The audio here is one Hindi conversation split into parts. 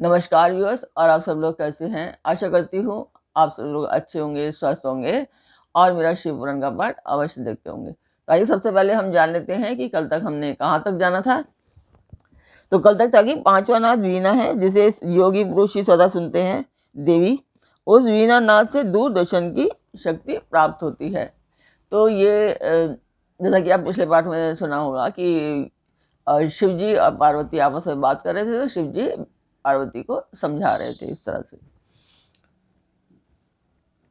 नमस्कार व्यूअर्स, और आप सब लोग कैसे हैं। आशा करती हूँ आप सब लोग अच्छे होंगे, स्वस्थ होंगे और मेरा शिव पुराण का पाठ अवश्य देखते होंगे। तो आइए सबसे पहले हम जान लेते हैं कि कल तक हमने कहाँ तक जाना था। तो कल तक था कि पांचवा नाद वीणा है, जिसे योगी पुरुष ही सदा सुनते हैं देवी। उस वीणा नाद से दूरदर्शन की शक्ति प्राप्त होती है। तो ये जैसा कि आप पिछले पाठ में सुना होगा कि शिव जी और पार्वती आपस में बात कर रहे थे, तो शिव जी पार्वती को समझा रहे थे इस तरह से।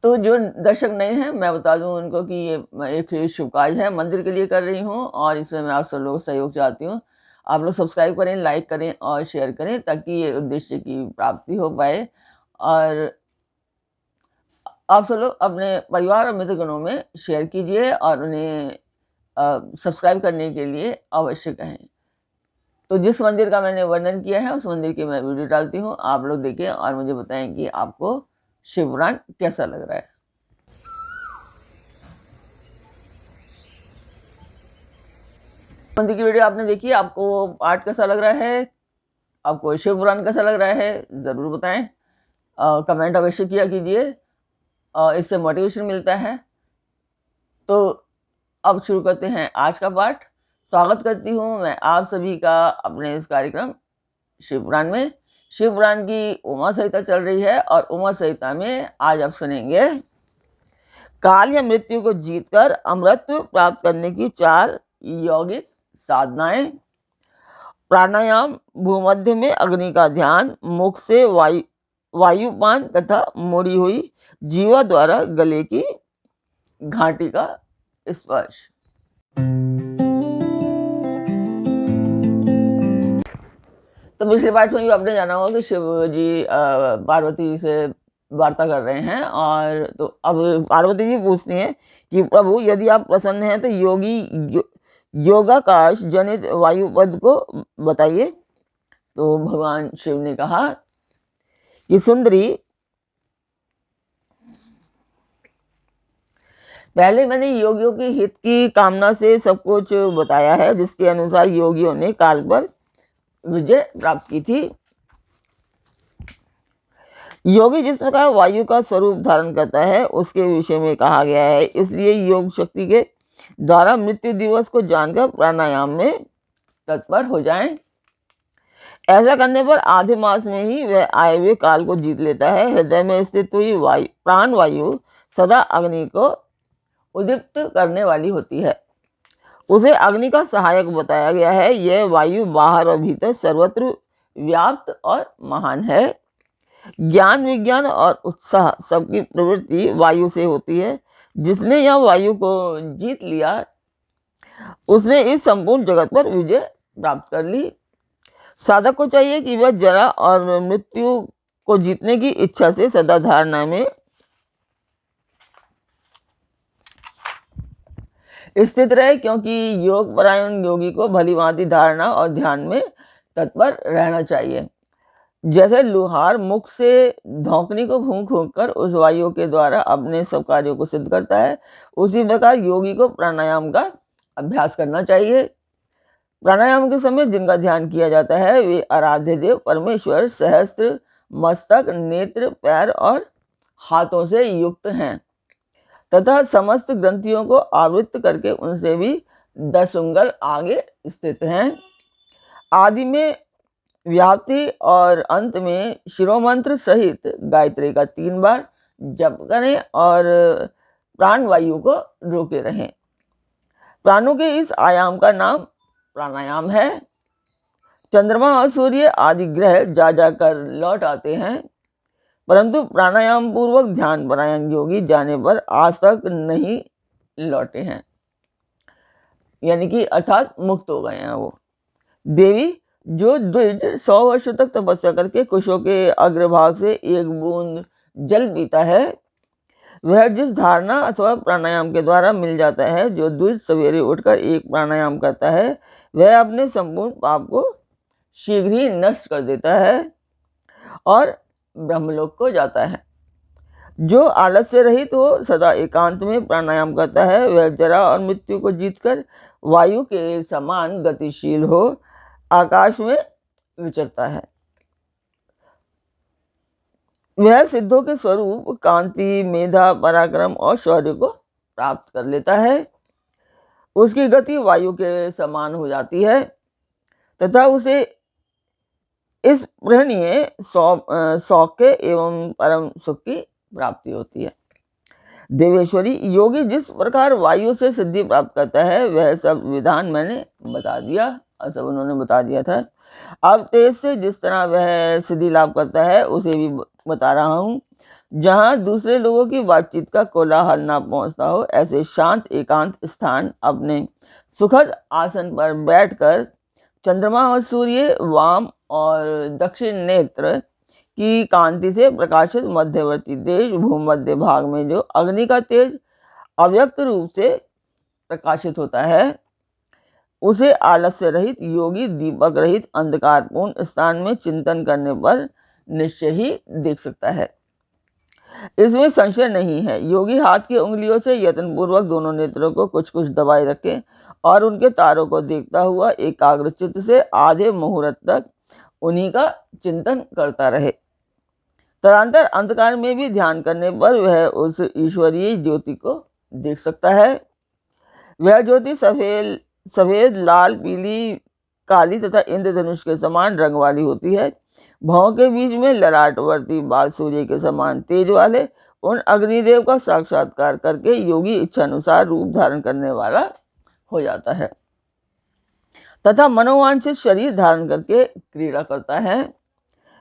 तो जो दर्शक नए हैं, मैं बता दूं उनको कि ये मैं एक शुभ कार्य है, मंदिर के लिए कर रही हूँ और इसमें मैं आप सब लोगों को सहयोग चाहती हूँ। आप लोग सब्सक्राइब करें, लाइक करें और शेयर करें, ताकि ये उद्देश्य की प्राप्ति हो पाए। और आप सब लोग अपने परिवार और मित्रगणों में शेयर कीजिए और उन्हें सब्सक्राइब करने के लिए अवश्य कहें। तो जिस मंदिर का मैंने वर्णन किया है, उस मंदिर की मैं वीडियो डालती हूँ, आप लोग देखें और मुझे बताएं कि आपको शिव पुराण कैसा लग रहा है। मंदिर की वीडियो आपने देखी, आपको पाठ कैसा लग रहा है, आपको शिव पुराण कैसा लग रहा है, ज़रूर बताएं। कमेंट अवश्य किया कीजिए, इससे मोटिवेशन मिलता है। तो अब शुरू करते हैं आज का पाठ। स्वागत करती हूँ मैं आप सभी का अपने इस कार्यक्रम शिव पुराण में। शिव पुराण की उमा संहिता चल रही है और उमा संहिता में आज आप सुनेंगे काल या मृत्यु को जीतकर अमृत प्राप्त करने की 4 यौगिक साधनाएं। प्राणायाम, भूमध्य में अग्नि का ध्यान, मुख से वायुपान तथा मुड़ी हुई जीवा द्वारा गले की घाटी का स्पर्श। तो पिछले पाठ में भी आपने जाना होगा कि शिव जी पार्वती जी से वार्ता कर रहे हैं, और तो अब पार्वती जी पूछती हैं कि प्रभु, यदि आप प्रसन्न हैं तो योगाकाश जनित वायुपद को बताइए। तो भगवान शिव ने कहा कि सुंदरी, पहले मैंने योगियों के हित की कामना से सब कुछ बताया है, जिसके अनुसार योगियों ने काल पर विजय प्राप्त की थी। योगी जिस प्रकार वायु का स्वरूप धारण करता है, उसके विषय में कहा गया है। इसलिए योग शक्ति के द्वारा मृत्यु दिवस को जानकर प्राणायाम में तत्पर हो जाएं। ऐसा करने पर आधे मास में ही वह आए हुए काल को जीत लेता है। हृदय में स्थित हुई प्राण वायु सदा अग्नि को उद्दीप्त करने वाली होती है। उसे अग्नि का सहायक बताया गया है। यह वायु बाहर और भीतर सर्वत्र व्याप्त और महान है। ज्ञान, विज्ञान और उत्साह सबकी प्रवृत्ति वायु से होती है। जिसने यह वायु को जीत लिया, उसने इस संपूर्ण जगत पर विजय प्राप्त कर ली। साधक को चाहिए कि वह जरा और मृत्यु को जीतने की इच्छा से सदा धारणा में स्थित रहे, क्योंकि योग परायण योगी को भली भांति धारणा और ध्यान में तत्पर रहना चाहिए। जैसे लुहार मुख से धौंकनी को फूंक फूंक कर उस वायु के द्वारा अपने सब कार्यों को सिद्ध करता है, उसी प्रकार योगी को प्राणायाम का अभ्यास करना चाहिए। प्राणायाम के समय जिनका ध्यान किया जाता है, वे आराध्य देव परमेश्वर सहस्त्र मस्तक, नेत्र, पैर और हाथों से युक्त हैं तथा समस्त ग्रंथियों को आवृत्त करके उनसे भी 10 उंगल आगे स्थित हैं। आदि में व्याप्ति और अंत में शिरोमंत्र सहित गायत्री का 3 बार जप करें और प्राण वायु को रोके रहें। प्राणों के इस आयाम का नाम प्राणायाम है। चंद्रमा और सूर्य आदि ग्रह जा जाकर लौट आते हैं, परंतु प्राणायाम पूर्वक ध्यान परायण योगी जाने पर आज तक नहीं लौटे हैं, यानी कि अर्थात मुक्त हो गए हैं वो। देवी, जो द्विज 100 वर्ष तक तपस्या करके कुशों के अग्रभाग से एक बूंद जल पीता है, वह जिस धारणा अथवा प्राणायाम के द्वारा मिल जाता है, जो द्विज सवेरे उठकर एक प्राणायाम करता है, वह अपने संपूर्ण पाप को शीघ्र ही नष्ट कर देता है और ब्रह्मलोक को जाता है। जो आलस से रहित हो सदा एकांत में प्राणायाम करता है, वह जरा और मृत्यु को जीतकर वायु के समान गतिशील हो आकाश में विचरता है। वह सिद्धों के स्वरूप कांति, मेधा, पराक्रम और शौर्य को प्राप्त कर लेता है। उसकी गति वायु के समान हो जाती है तथा उसे इस स्पृहणीय सौख्य एवं परम सुख की प्राप्ति होती है। देवेश्वरी, योगी जिस प्रकार वायु से सिद्धि प्राप्त करता है वह सब विधान मैंने बता दिया, सब उन्होंने बता दिया था। अब तेज से जिस तरह वह सिद्धि लाभ करता है उसे भी बता रहा हूँ। जहाँ दूसरे लोगों की बातचीत का कोलाहल ना पहुंचता हो, ऐसे शांत एकांत स्थान अपने सुखद आसन पर बैठकर चंद्रमा और सूर्य, वाम और दक्षिण नेत्र की कांति से प्रकाशित मध्यवर्ती देश भूमध्य भाग में जो अग्नि का तेज अव्यक्त रूप से प्रकाशित होता है, उसे आलस्य रहित योगी दीपक रहित अंधकारपूर्ण स्थान में चिंतन करने पर निश्चय ही देख सकता है। इसमें संशय नहीं है। योगी हाथ की उंगलियों से यत्न पूर्वक दोनों नेत्रों को कुछ कुछ दबाए रखे और उनके तारों को देखता हुआ एकाग्रचित्त से आधे मुहूर्त तक उन्हीं का चिंतन करता रहे। तदंतर अंधकार में भी ध्यान करने पर वह उस ईश्वरीय ज्योति को देख सकता है। वह ज्योति सफेद, लाल, पीली, काली तथा इंद्रधनुष के समान रंग वाली होती है। भावों के बीच में ललाटवर्ती बाल सूर्य के समान तेज वाले उन अग्निदेव का साक्षात्कार करके योगी इच्छानुसार रूप धारण करने वाला हो जाता है तथा मनोवांछित शरीर धारण करके क्रीड़ा करता है।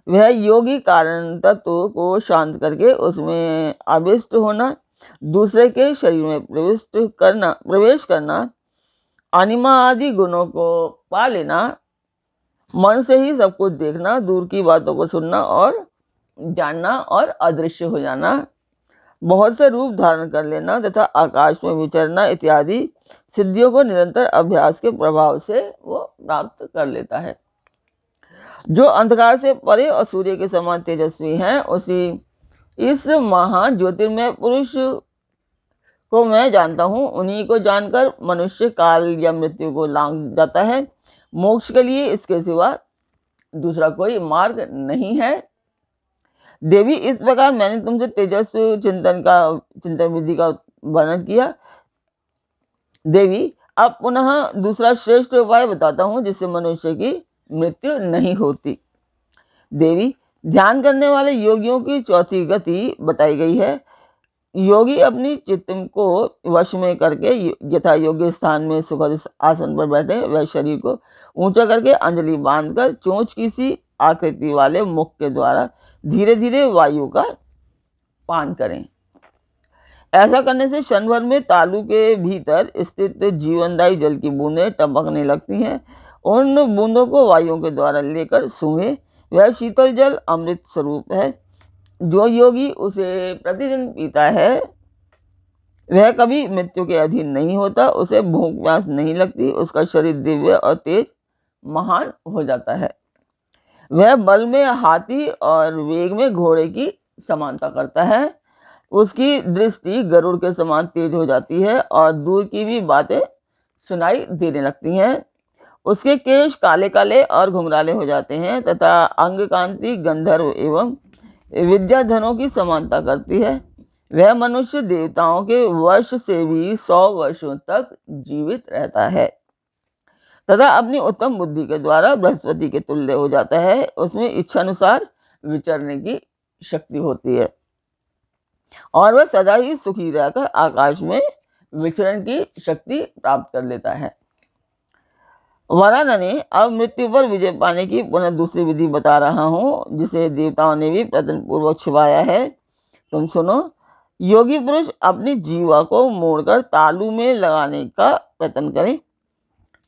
वह योगी कारण तत्व को शांत करके उसमें आविष्ट होना, दूसरे के शरीर में प्रवेश करना, अनिमा आदि गुणों को पा लेना, मन से ही सब कुछ देखना, दूर की बातों को सुनना और जानना और अदृश्य हो जाना, बहुत से रूप धारण कर लेना तथा आकाश में विचरना इत्यादि सिद्धियों को निरंतर अभ्यास के प्रभाव से वो प्राप्त कर लेता है। जो अंधकार से परे और सूर्य के समान तेजस्वी हैं, उसी इस महान ज्योतिर्मय पुरुष को मैं जानता हूँ। उन्हीं को जानकर मनुष्य काल या मृत्यु को लांघ जाता है। मोक्ष के लिए इसके सिवा दूसरा कोई मार्ग नहीं है। देवी, इस प्रकार मैंने तुमसे तेजस्वी चिंतन विधि का वर्णन किया। देवी, अब पुनः दूसरा श्रेष्ठ उपाय बताता हूँ जिससे मनुष्य की मृत्यु नहीं होती। देवी, ध्यान करने वाले योगियों की चौथी गति बताई गई है। योगी अपनी चित्त को वश में करके यथा योग्य स्थान में सुखद आसन पर बैठे, वह शरीर को ऊंचा करके अंजलि बांधकर चोंच की सी आकृति वाले मुख के द्वारा धीरे धीरे वायु का पान करें। ऐसा करने से क्षण भर में तालू के भीतर स्थित जीवनदायी जल की बूंदें टपकने लगती हैं। उन बूंदों को वायु के द्वारा लेकर सूंघे। वह शीतल जल अमृत स्वरूप है। जो योगी उसे प्रतिदिन पीता है वह कभी मृत्यु के अधीन नहीं होता, उसे भूख प्यास नहीं लगती, उसका शरीर दिव्य और तेज महान हो जाता है। वह बल में हाथी और वेग में घोड़े की समानता करता है। उसकी दृष्टि गरुड़ के समान तेज हो जाती है और दूर की भी बातें सुनाई देने लगती हैं। उसके केश काले काले और घुंघराले हो जाते हैं तथा अंग कांति गंधर्व एवं विद्याधनों की समानता करती है। वह मनुष्य देवताओं के वर्ष से भी 100 वर्षों तक जीवित रहता है तथा अपनी उत्तम बुद्धि के द्वारा बृहस्पति के तुल्य हो जाता है। उसमें इच्छानुसार विचरने की शक्ति होती है और वह सदा ही सुखी रहकर आकाश में विचरण की शक्ति प्राप्त कर लेता है। वरानने, अब मृत्यु पर विजय पाने की पुनः दूसरी विधि बता रहा हूँ जिसे देवताओं ने भी प्रयत्न पूर्वक छिपाया है। तुम सुनो। योगी पुरुष अपनी जीवा को मोड़कर तालू में लगाने का प्रयत्न करे।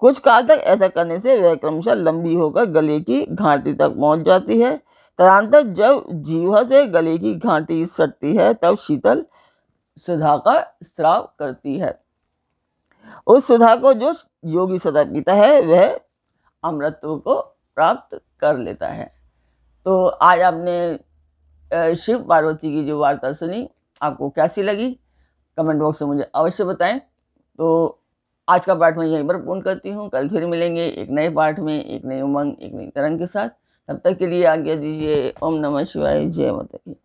कुछ काल तक ऐसा करने से वह क्रमशः लंबी होकर गले की घाटी तक पहुंच जाती है। तदंतर जब जीवा से गले की घाटी सटती है तब शीतल सुधा का स्राव करती है। उस सुधा को जो योगी सदा पीता है वह अमृतत्व को प्राप्त कर लेता है। तो आज आपने शिव पार्वती की जो वार्ता सुनी, आपको कैसी लगी कमेंट बॉक्स में मुझे अवश्य बताएं। तो आज का पाठ मैं यहीं पर पूर्ण करती हूँ। कल फिर मिलेंगे एक नए पाठ में, एक नई उमंग, एक नई तरंग के साथ। तब तक के लिए आज्ञा दीजिए। ओम नमः शिवाय। जय माता दी।